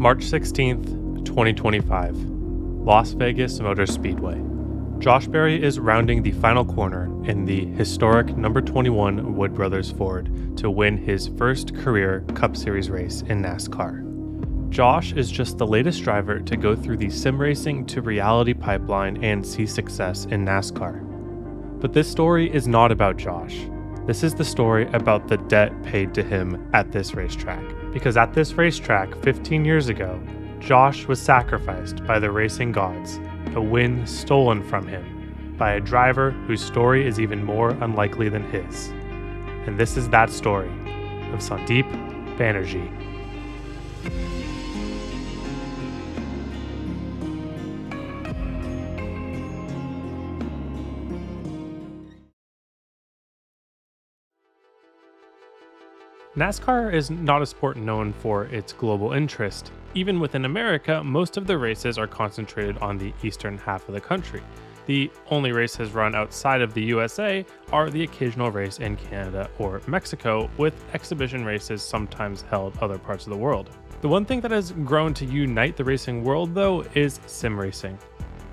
March 16th, 2025, Las Vegas Motor Speedway. Josh Berry is rounding the final corner in the historic number 21 Wood Brothers Ford to win his first career Cup Series race in NASCAR. Josh is just the latest driver to go through the sim racing to reality pipeline and see success in NASCAR. But this story is not about Josh. This is the story about the debt paid to him at this racetrack. Because at this racetrack 15 years ago, Josh was sacrificed by the racing gods, a win stolen from him by a driver whose story is even more unlikely than his. And this is that story of Sep Banerjee. NASCAR is not a sport known for its global interest. Even within America, most of the races are concentrated on the eastern half of the country. The only races run outside of the USA are the occasional race in Canada or Mexico, with exhibition races sometimes held other parts of the world. The one thing that has grown to unite the racing world, though, is sim racing.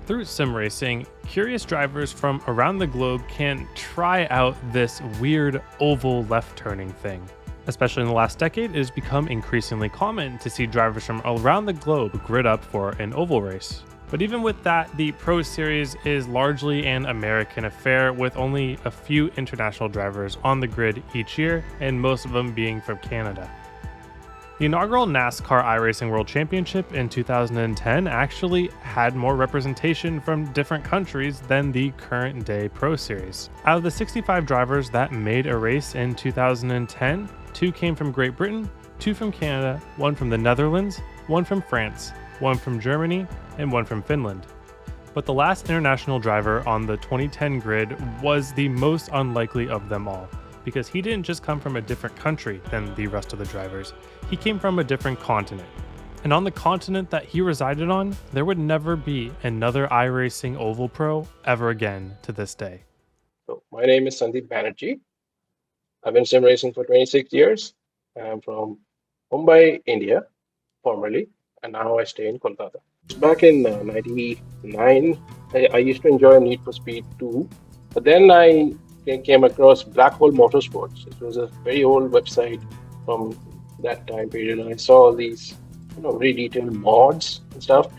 Through sim racing, curious drivers from around the globe can try out this weird oval left-turning thing. Especially in the last decade, it has become increasingly common to see drivers from around the globe grid up for an oval race. But even with that, the Pro Series is largely an American affair, with only a few international drivers on the grid each year, and most of them being from Canada. The inaugural NASCAR iRacing World Championship in 2010 actually had more representation from different countries than the current day Pro Series. Out of the 65 drivers that made a race in 2010, 2 came from Great Britain, 2 from Canada, 1 from the Netherlands, 1 from France, 1 from Germany, and 1 from Finland. But the last international driver on the 2010 grid was the most unlikely of them all, because he didn't just come from a different country than the rest of the drivers, he came from a different continent. And on the continent that he resided on, there would never be another iRacing Oval Pro ever again to this day. So my name is Sep Banerjee. I've been sim racing for 26 years. I'm from Mumbai, India, formerly, and now I stay in Kolkata. Back in 99, I used to enjoy Need for Speed 2, but then I came across Black Hole Motorsports. It was a very old website from that time period, and I saw all these, very detailed mods and stuff.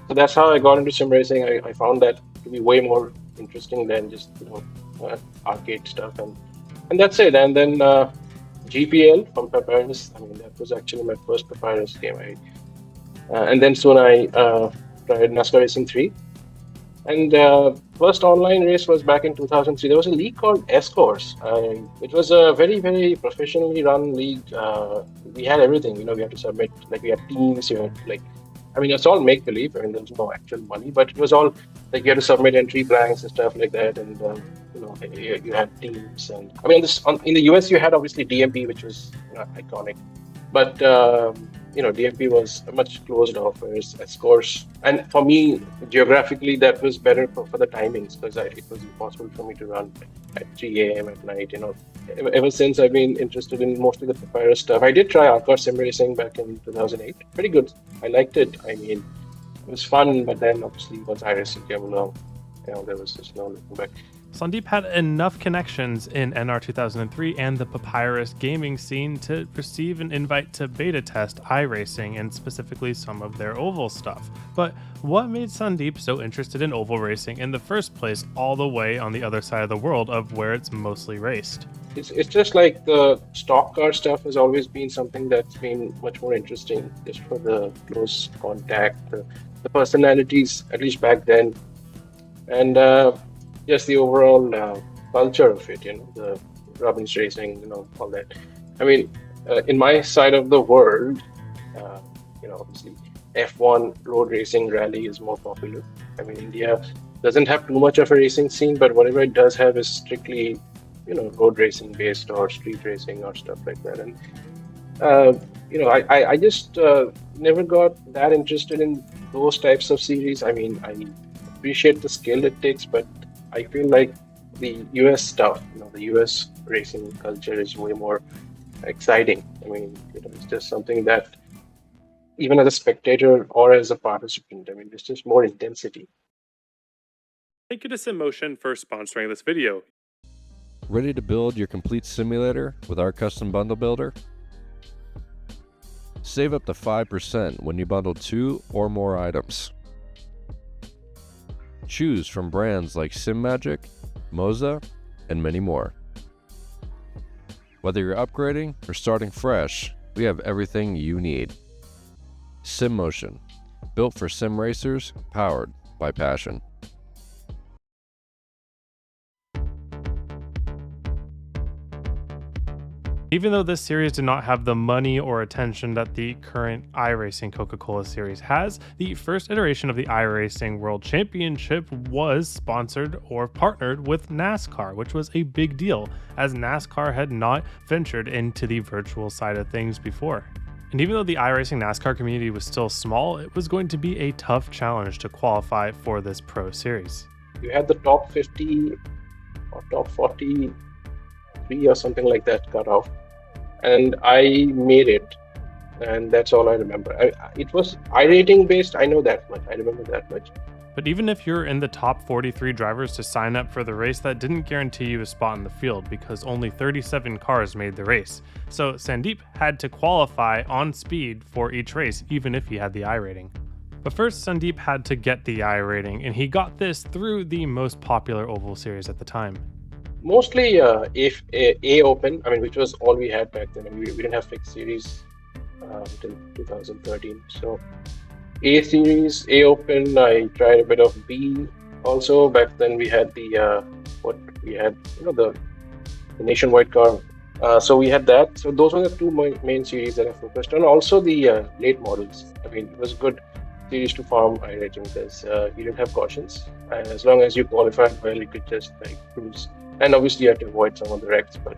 So that's how I got into sim racing. I found that to be way more interesting than just arcade stuff, and that's it. And then GPL from Papyrus. I mean, that was actually my first Papyrus game. And then soon I tried NASCAR Racing 3. And first online race was back in 2003. There was a league called S-Course. It was a very, very professionally run league. We had everything. We had to submit, we had teams. It's all make-believe. There was no actual money, but it was all you had to submit entry blanks and stuff like that. And you had teams. And in the US, you had obviously DMP, which was iconic. But DMP was a much closed off, whereas S-Course, and for me, geographically, that was better for the timings, because it was impossible for me to run at 3 a.m. at night. Ever since, I've been interested in mostly the Papyrus stuff. I did try Alcor Sim Racing back in 2008. Pretty good. I liked it. It was fun, but then obviously once iRacing came along, there was just no looking back. Sep had enough connections in NR 2003 and the Papyrus gaming scene to receive an invite to beta test iRacing and specifically some of their oval stuff. But what made Sep so interested in oval racing in the first place, all the way on the other side of the world of where it's mostly raced? It's just like the stock car stuff has always been something that's been much more interesting, just for the close contact, the personalities, at least back then. And just the overall culture of it, the Robbins racing, all that. In my side of the world, obviously F1 road racing rally is more popular. India doesn't have too much of a racing scene, but whatever it does have is strictly, road racing based or street racing or stuff like that. And, I just never got that interested in those types of series. I appreciate the skill it takes, but I feel like the US stuff, the US racing culture is way more exciting. It's just something that even as a spectator or as a participant. I mean, there's just more intensity. Thank you to SimMotion for sponsoring this video. Ready to build your complete simulator with our custom bundle builder? Save up to 5% when you bundle 2 or more items. Choose from brands like SimMagic, Moza, and many more. Whether you're upgrading or starting fresh, we have everything you need. SimMotion, built for sim racers, powered by passion. Even though this series did not have the money or attention that the current iRacing Coca-Cola series has, the first iteration of the iRacing World Championship was sponsored or partnered with NASCAR, which was a big deal, as NASCAR had not ventured into the virtual side of things before. And even though the iRacing NASCAR community was still small, it was going to be a tough challenge to qualify for this pro series. You had the top 50 or top 43 or something like that cut off. And I made it, and that's all I remember. It was iRating based, I know that much, I remember that much. But even if you're in the top 43 drivers to sign up for the race, that didn't guarantee you a spot in the field because only 37 cars made the race. So Sandeep had to qualify on speed for each race, even if he had the iRating. But first, Sandeep had to get the iRating, and he got this through the most popular oval series at the time. Mostly if A Open, I mean, which was all we had back then. I mean, we didn't have fixed series until 2013. So A series, A Open, I tried a bit of B also. Back then we had the the nationwide car. So we had that. So those were the two main series that I focused on. Also the late models. I mean, it was a good series to farm iRacing because you didn't have cautions. And as long as you qualified well, you could just like cruise. And obviously you have to avoid some of the wrecks, but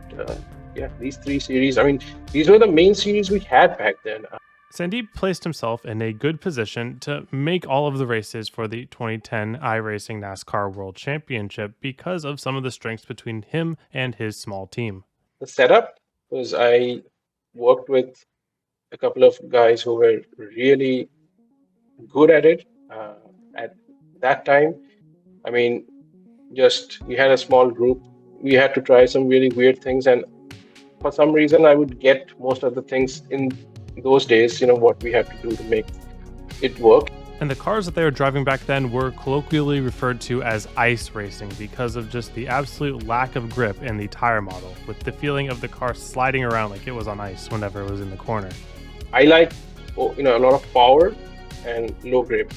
yeah, these three series, I mean, these were the main series we had back then. Sandeep placed himself in a good position to make all of the races for the 2010 iRacing NASCAR World Championship because of some of the strengths between him and his small team. The setup was I worked with a couple of guys who were really good at it at that time. I mean, just we had a small group. We had to try some really weird things, and for some reason, I would get most of the things in those days. You know what we had to do to make it work. And the cars that they were driving back then were colloquially referred to as ice racing because of just the absolute lack of grip in the tire model, with the feeling of the car sliding around like it was on ice whenever it was in the corner. I like a lot of power and low grip.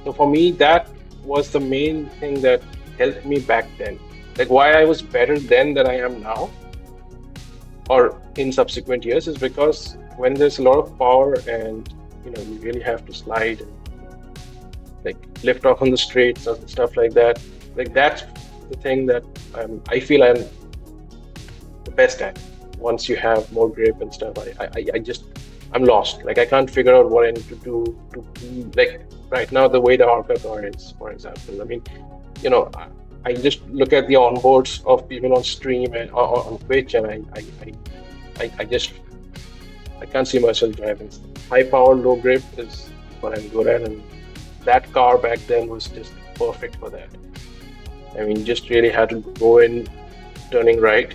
So for me, that was the main thing that helped me back then. Like why I was better then than I am now or in subsequent years is because when there's a lot of power and you really have to slide and like lift off on the straights and stuff like that, like that's the thing that I feel I'm the best at. Once you have more grip and stuff, I'm lost. Like I can't figure out what I need to do to be like right now the way the Orca car is, for example. I mean, I just look at the onboards of people on stream and on Twitch, and I can't see myself driving. High power, low grip is what I'm good at, and that car back then was just perfect for that. I mean, just really had to go in, turning right,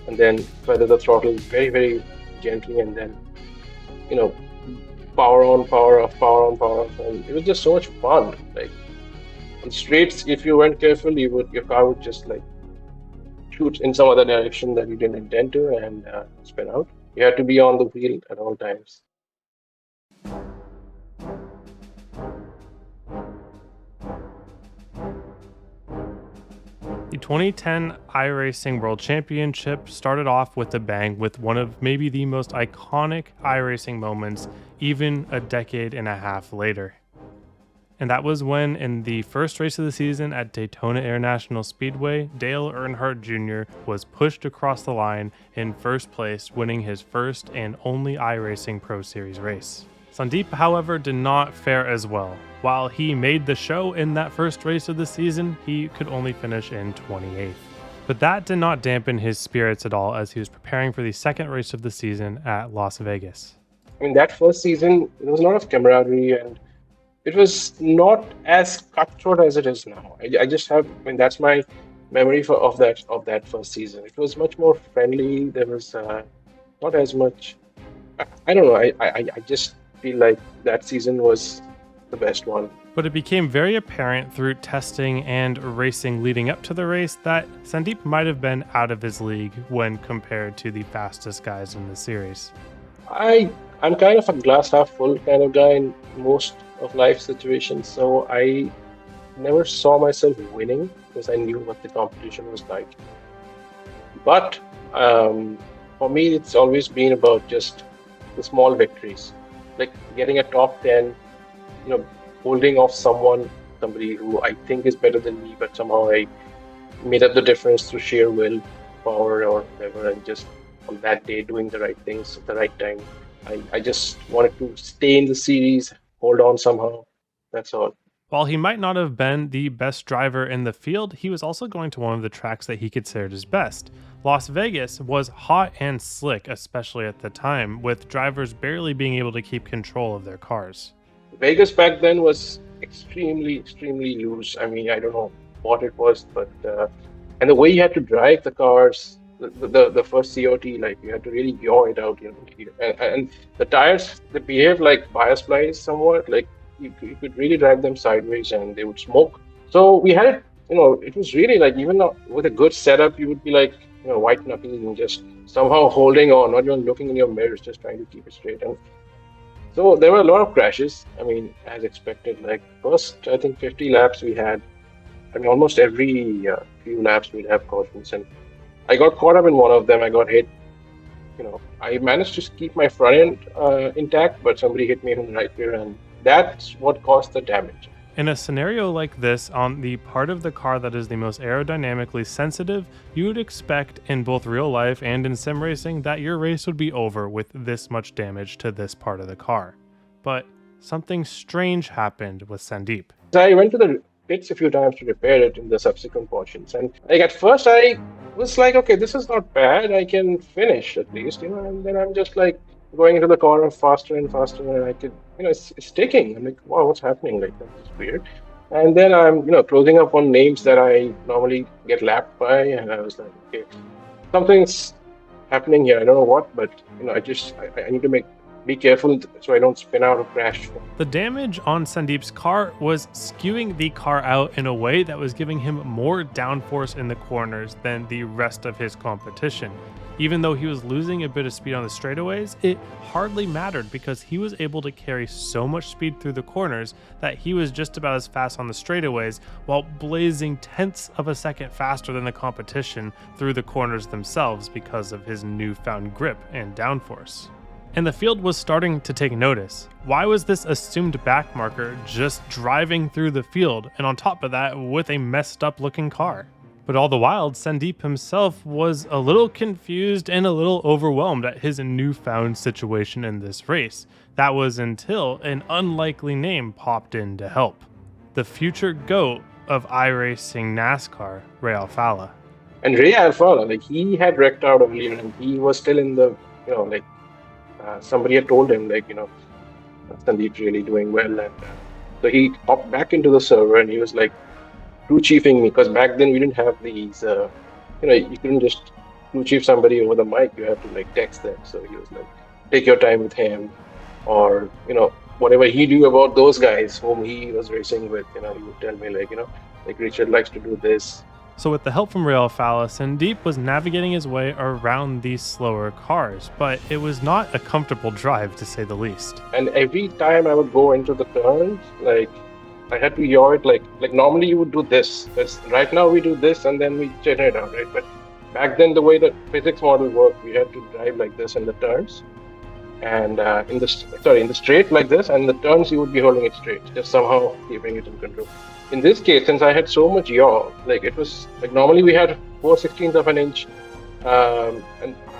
and then feather the throttle very, very gently, and then power on, power off, power on, power off, and it was just so much fun. Like on straights, if you weren't careful, your car would just like shoot in some other direction that you didn't intend to and spin out. You had to be on the wheel at all times. The 2010 iRacing World Championship started off with a bang with one of maybe the most iconic iRacing moments even a decade and a half later. And that was when, in the first race of the season at Daytona International Speedway, Dale Earnhardt Jr. was pushed across the line in first place, winning his first and only iRacing Pro Series race. Sandeep, however, did not fare as well. While he made the show in that first race of the season, he could only finish in 28th. But that did not dampen his spirits at all as he was preparing for the second race of the season at Las Vegas. I mean, that first season, there was a lot of camaraderie and it was not as cutthroat as it is now. I just have, I mean, that's my memory of that first season. It was much more friendly. There was not as much. I don't know. I just feel like that season was the best one. But it became very apparent through testing and racing leading up to the race that Sandeep might have been out of his league when compared to the fastest guys in the series. I'm kind of a glass half full kind of guy in most of life situations, so I never saw myself winning because I knew what the competition was like. But for me, it's always been about just the small victories, like getting a top 10, you know, holding off somebody who I think is better than me, but somehow I made up the difference through sheer will power or whatever, and just on that day doing the right things at the right time. I just wanted to stay in the series, hold on somehow. That's all. While he might not have been the best driver in the field, he was also going to one of the tracks that he considered his best. Las Vegas was hot and slick, especially at the time, with drivers barely being able to keep control of their cars. Vegas back then was extremely loose. I mean, I don't know what it was, but and the way you had to drive the cars, the first COT, like you had to really yaw it out, and the tires they behave like bias plies somewhat, like you could really drive them sideways and they would smoke. So we had it, it was really like even with a good setup, you would be like white knuckling and just somehow holding on, not even looking in your mirrors, just trying to keep it straight. And so there were a lot of crashes. I mean, as expected, like first, I think 50 laps we had. I mean, almost every few laps we'd have cautions, and I got caught up in one of them. I got hit. I managed to keep my front end intact, but somebody hit me from the right rear, and that's what caused the damage. In a scenario like this, on the part of the car that is the most aerodynamically sensitive, you would expect in both real life and in sim racing that your race would be over with this much damage to this part of the car. But something strange happened with Sandeep. I went to the pits a few times to repair it in the subsequent portions, and like at first I was like, okay, this is not bad. I can finish at least, and then I'm just like going into the corner faster and faster, and I could, it's ticking. I'm like, wow, what's happening? Like, that's weird. And then I'm, closing up on names that I normally get lapped by, and I was like, okay, something's happening here. I don't know what, but I need to be careful so I don't spin out or crash. The damage on Sandeep's car was skewing the car out in a way that was giving him more downforce in the corners than the rest of his competition. Even though he was losing a bit of speed on the straightaways, it hardly mattered because he was able to carry so much speed through the corners that he was just about as fast on the straightaways while blazing tenths of a second faster than the competition through the corners themselves because of his newfound grip and downforce. And the field was starting to take notice. Why was this assumed backmarker just driving through the field, and on top of that, with a messed up looking car? But all the while, Sandeep himself was a little confused and a little overwhelmed at his newfound situation in this race. That was until an unlikely name popped in to help. The future GOAT of iRacing NASCAR, Ray Alfala. And Ray Alfala, like he had wrecked out earlier and he was still in the, somebody had told him, Sandeep's really doing well. And so he hopped back into the server and he was like, crew chiefing me, because back then we didn't have these, you couldn't just crew chief somebody over the mic, you have to text them. So he was like, take your time with him, or, whatever he knew about those guys whom he was racing with, he would tell me like Richard likes to do this. So with the help from Ray Alfala, Sandeep was navigating his way around these slower cars, but it was not a comfortable drive to say the least. And every time I would go into the turns, I had to yaw it like normally you would do this. Right now we do this and then we generate out, right? But back then the way the physics model worked, we had to drive like this in the turns, and in the straight like this, and the turns you would be holding it straight, just somehow keeping it in control. In this case, since I had so much yaw, it was normally we had 4/16 of an inch, and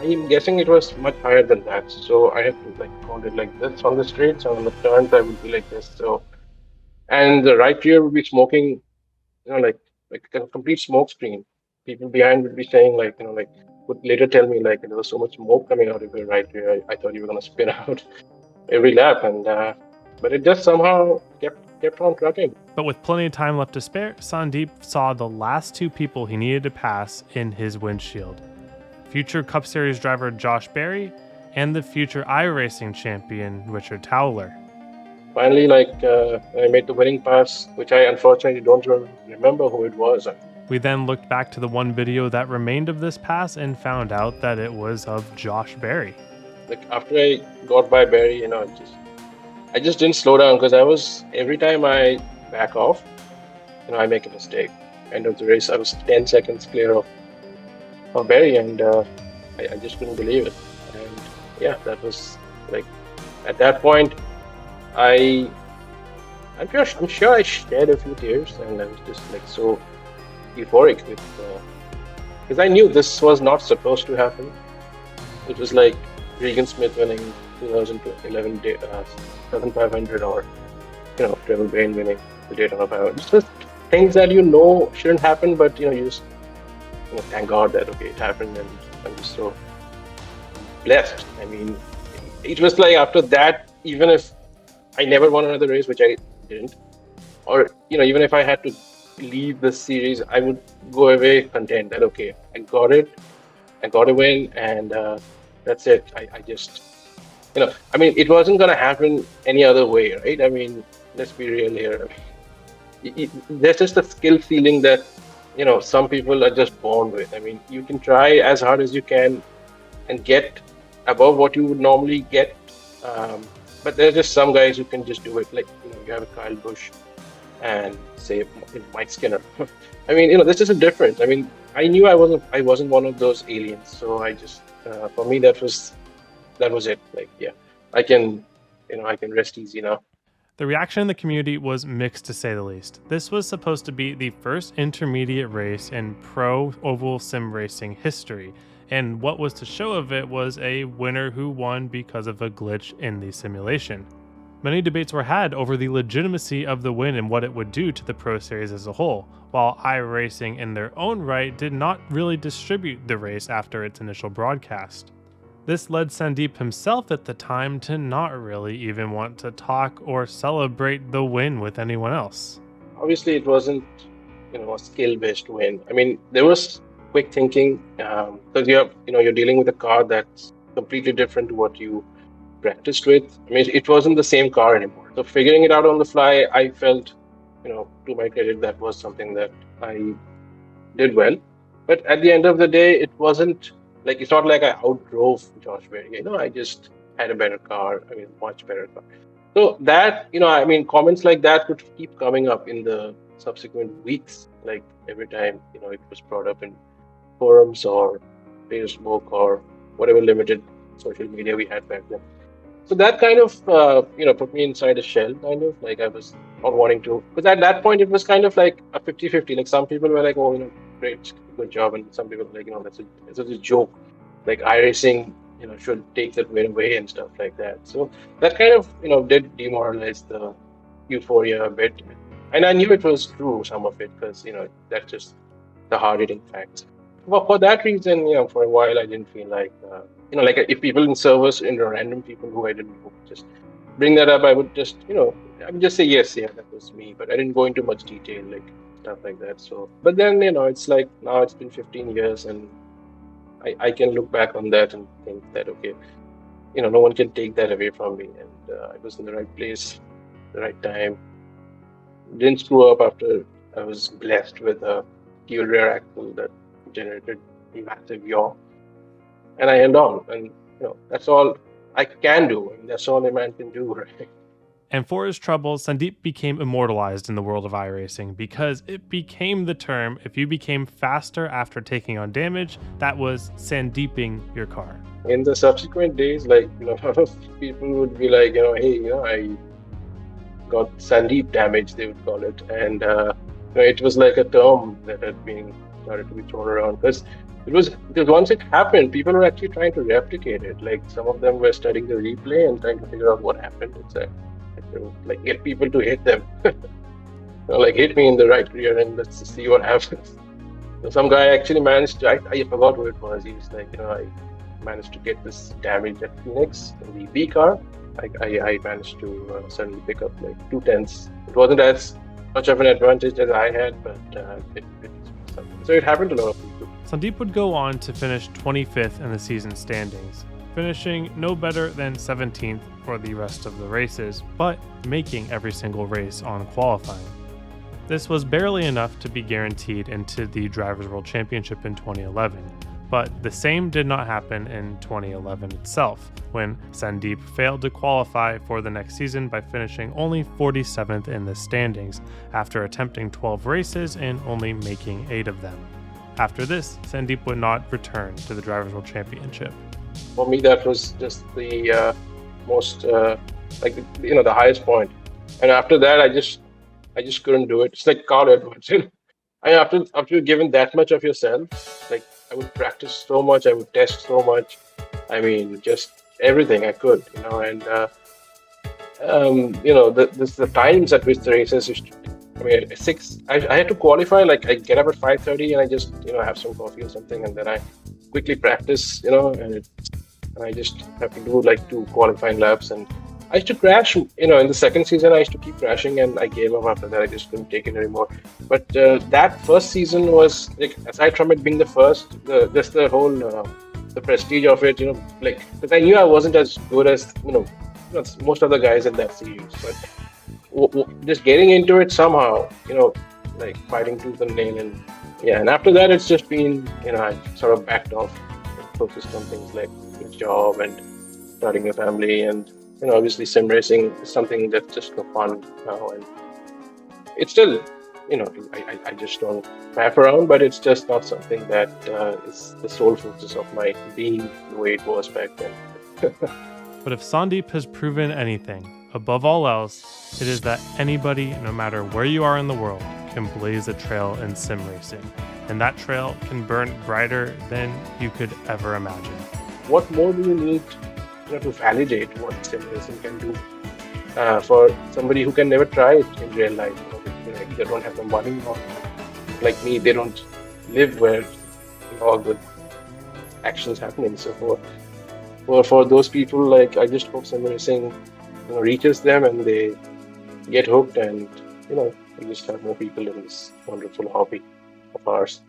I'm guessing it was much higher than that. So I had to hold it like this on the straights, and on the turns I would be like this. So. And the right rear would be smoking, like a complete smoke screen. People behind would be saying would later tell me there was so much smoke coming out of your right rear. I thought you were gonna spin out. every lap, and but it just somehow kept on trucking. But with plenty of time left to spare, Sandeep saw the last two people he needed to pass in his windshield. Future Cup Series driver Josh Berry and the future iRacing champion Richard Towler. Finally, I made the winning pass, which I unfortunately don't remember who it was. We then looked back to the one video that remained of this pass and found out that it was of Josh Berry. Like after I got by Berry, I just didn't slow down because every time I back off, I make a mistake. End of the race, I was 10 seconds clear of Berry, and I just couldn't believe it. And yeah, that was like at that point, I'm sure I shed a few tears, and I was just like so euphoric with because I knew this was not supposed to happen. It was like Regan Smith winning 2011 7500, or Trevor Bayne winning the Daytona 500. It's just things that shouldn't happen, but you just thank God that it happened, and I'm just so blessed. I mean, it was like after that, even if I never won another race, which I didn't, or even if I had to leave the series, I would go away content that I got it, I got a win, and that's it. I just it wasn't gonna happen any other way, right? I mean, let's be real here. There's just a skill ceiling that some people are just born with. I mean, you can try as hard as you can and get above what you would normally get, but there's just some guys who can just do it. Like you have a Kyle Busch and say Mike Skinner. I mean, there's just a difference. I mean, I knew I wasn't one of those aliens, so I just for me that was it. Like, yeah, I can rest easy now. The reaction in the community was mixed, to say the least. This was supposed to be the first intermediate race in pro oval sim racing history, and what was to show of it was a winner who won because of a glitch in the simulation. Many debates were had over the legitimacy of the win and what it would do to the Pro Series as a whole, while iRacing in their own right did not really distribute the race after its initial broadcast. This led Sandeep himself at the time to not really even want to talk or celebrate the win with anyone else. Obviously, it wasn't a skill-based win. I mean, there was quick thinking because you're dealing with a car that's completely different to what you practiced with. I mean, it wasn't the same car anymore. So figuring it out on the fly, I felt, to my credit, that was something that I did well. But at the end of the day, it wasn't like, it's not like I outdrove Josh Berry. I just had a better car. I mean, much better car. So that, comments like that would keep coming up in the subsequent weeks. Like every time, it was brought up in forums or Facebook or whatever limited social media we had back then. So that kind of, put me inside a shell, kind of. Like I was not wanting to, because at that point it was kind of like a 50-50. Like some people were like, oh, great, good job. And some people were like, that's a joke. Like iRacing, should take that win away and stuff like that. So that kind of, did demoralize the euphoria a bit. And I knew it was true, some of it, because, that's just the hard-hitting facts. Well, for that reason, for a while I didn't feel like, like if people in service, random people who I didn't know, just bring that up, I would just, I would just say, yes, yeah, that was me. But I didn't go into much detail, like stuff like that. So, but then, it's like now it's been 15 years and I can look back on that and think that, okay, no one can take that away from me. And I was in the right place, the right time. Didn't screw up after I was blessed with a dual rear axle that generated a massive yaw. And I held on, and that's all I can do. I mean, that's all a man can do, right? And for his troubles, Sandeep became immortalized in the world of iRacing because it became the term, if you became faster after taking on damage, that was sandeeping your car. In the subsequent days, like, a lot of people would be like, hey, I got Sandeep damage, they would call it. And it was like a term that had been started to be thrown around because once it happened, people were actually trying to replicate it. Like some of them were studying the replay and trying to figure out what happened. It's like get people to hit them. Like hit me in the right rear and let's see what happens. So some guy actually managed to, I forgot who it was. He was like, I managed to get this damage at Phoenix in the B car. I managed to suddenly pick up like 2 tenths. It wasn't as much of an advantage as I had, but it was something. So it happened to a lot of people. Sandeep would go on to finish 25th in the season standings, finishing no better than 17th for the rest of the races, but making every single race on qualifying. This was barely enough to be guaranteed into the Drivers' World Championship in 2011, but the same did not happen in 2011 itself, when Sandeep failed to qualify for the next season by finishing only 47th in the standings after attempting 12 races and only making 8 of them. After this, Sandeep would not return to the Drivers' World Championship. For me, that was just the most the highest point. And after that, I just couldn't do it. It's like Carl Edwards. After you've given that much of yourself, like I would practice so much, I would test so much. I mean, just everything I could, and the times at which the races used to, at 6, I had to qualify. Like I get up at 5:30 and I just have some coffee or something, and then I quickly practice, and I just have to do like 2 qualifying laps. And I used to crash, in the second season I used to keep crashing, and I gave up after that. I just couldn't take it anymore. But that first season was, like, aside from it being the first, just the whole the prestige of it, because I knew I wasn't as good as most other guys in that series, but just getting into it somehow, like fighting tooth and nail, and after that it's just been, I sort of backed off and focused on things like your job and starting a family, and obviously sim racing is something that's just for fun now, and it's still, I just don't faff around, but it's just not something that is the sole focus of my being the way it was back then. But if Sandeep has proven anything, above all else, it is that anybody, no matter where you are in the world, can blaze a trail in sim racing. And that trail can burn brighter than you could ever imagine. What more do you need to validate what sim racing can do for somebody who can never try it in real life? They don't have the money, or like me, they don't live where all the action's happening. So for those people, like, I just hope sim racing reaches them and they get hooked, and we just have more people in this wonderful hobby of ours.